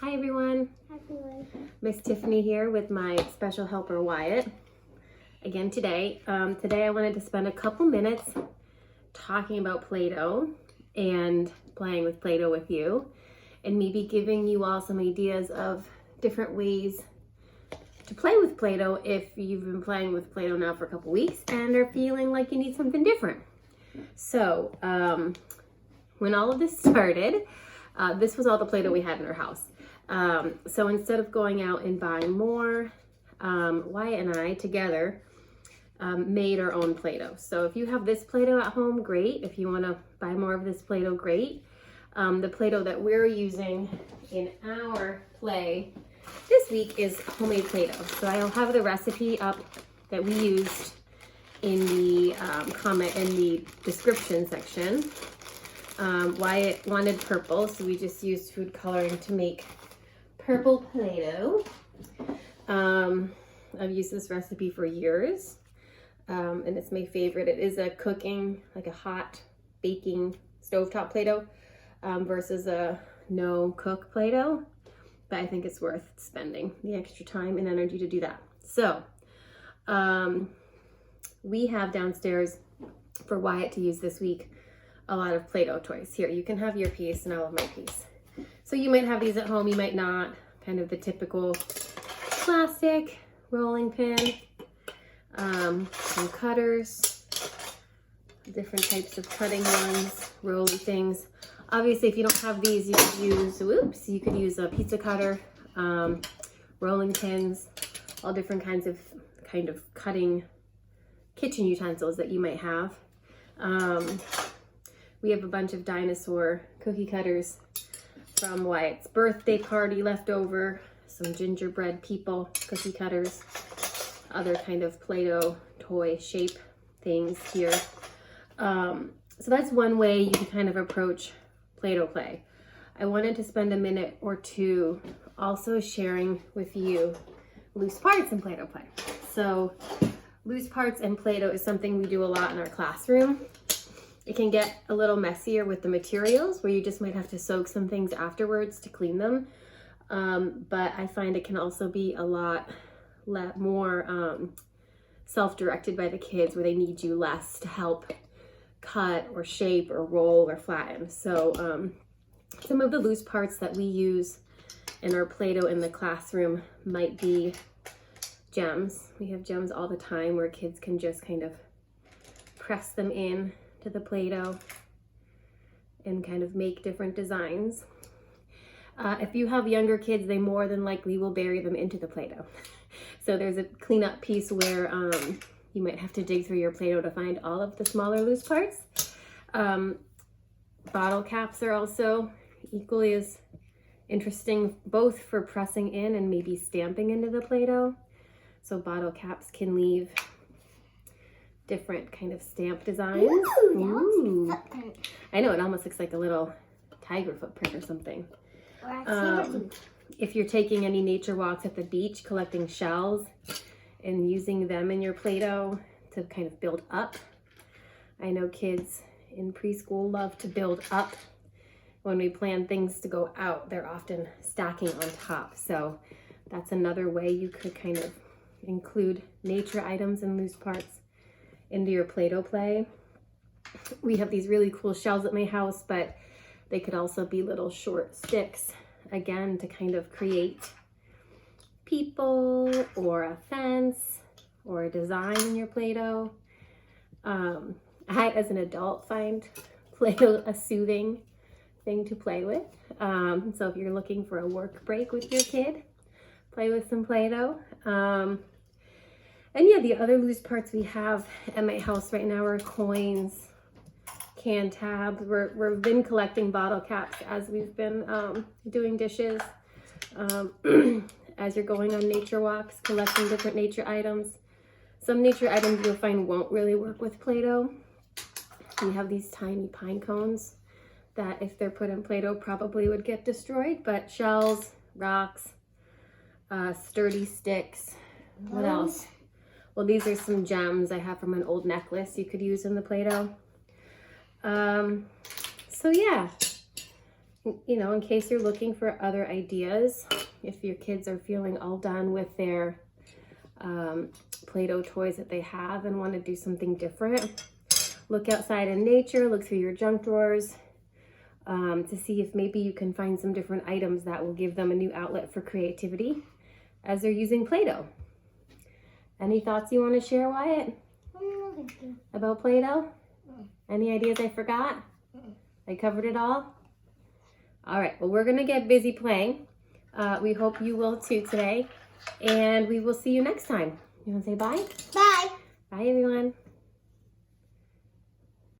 Hi everyone. Hi everyone. Miss Tiffany here with my special helper Wyatt. Again today. Today I wanted to spend a couple minutes talking about Play-Doh and playing with Play-Doh with you, and maybe giving you all some ideas of different ways to play with Play-Doh if you've been playing with Play-Doh now for a couple weeks and are feeling like you need something different. So when all of this started, this was all the Play-Doh we had in our house. So instead of going out and buying more, Wyatt and I together made our own Play-Doh. So if you have this Play-Doh at home, great. If you want to buy more of this Play-Doh, great. The Play-Doh that we're using in our play this week is homemade Play-Doh. So I'll have the recipe up that we used in the comment in the description section. Wyatt wanted purple, so we just used food coloring to make purple Play-Doh. I've used this recipe for years, and it's my favorite. It is a cooking, like a hot baking stovetop Play-Doh versus a no cook Play-Doh, but I think it's worth spending the extra time and energy to do that. So we have downstairs for Wyatt to use this week a lot of Play-Doh toys. Here, you can have your piece and I'll have my piece. So you might have these at home, you might not. Kind of the typical plastic rolling pin, some cutters, different types of cutting ones, rolly things. Obviously, if you don't have these, you could use a pizza cutter, rolling pins, all different kinds of cutting kitchen utensils that you might have. We have a bunch of dinosaur cookie cutters from Wyatt's birthday party left over, some gingerbread people cookie cutters, other kind of Play-Doh toy shape things here. So that's one way you can kind of approach Play-Doh play. I wanted to spend a minute or two also sharing with you loose parts in Play-Doh play. So loose parts in Play-Doh is something we do a lot in our classroom. It can get a little messier with the materials where you just might have to soak some things afterwards to clean them. But I find it can also be a lot more self-directed by the kids, where they need you less to help cut or shape or roll or flatten. So some of the loose parts that we use in our Play-Doh in the classroom might be gems. We have gems all the time where kids can just kind of press them in to the Play-Doh and kind of make different designs. If you have younger kids, they more than likely will bury them into the Play-Doh. So there's a cleanup piece where you might have to dig through your Play-Doh to find all of the smaller loose parts. Bottle caps are also equally as interesting, both for pressing in and maybe stamping into the Play-Doh. So bottle caps can leave different kind of stamp designs. Ooh. I know, it almost looks like a little tiger footprint or something. If you're taking any nature walks at the beach, collecting shells and using them in your Play-Doh to kind of build up. I know kids in preschool love to build up. When we plan things to go out, they're often stacking on top. So that's another way you could kind of include nature items and loose parts into your Play-Doh play. We have these really cool shells at my house, but they could also be little short sticks, again, to kind of create people or a fence or a design in your Play-Doh. I, as an adult, find Play-Doh a soothing thing to play with. So if you're looking for a work break with your kid, play with some Play-Doh. And yeah, the other loose parts we have at my house right now are coins, can tabs. We've been collecting bottle caps as we've been doing dishes. As you're going on nature walks, collecting different nature items. Some nature items you'll find won't really work with Play-Doh. We have these tiny pine cones that, if they're put in Play-Doh, probably would get destroyed, but shells, rocks, sturdy sticks. What else? Well, these are some gems I have from an old necklace you could use in the Play-Doh. So yeah, you know, in case you're looking for other ideas, if your kids are feeling all done with their Play-Doh toys that they have and want to do something different, look outside in nature, look through your junk drawers to see if maybe you can find some different items that will give them a new outlet for creativity as they're using Play-Doh. Any thoughts you want to share, Wyatt? About Play-Doh? Any ideas I forgot? I covered it all? All right, well, we're going to get busy playing. We hope you will too today, and we will see you next time. You want to say bye? Bye. Bye, everyone.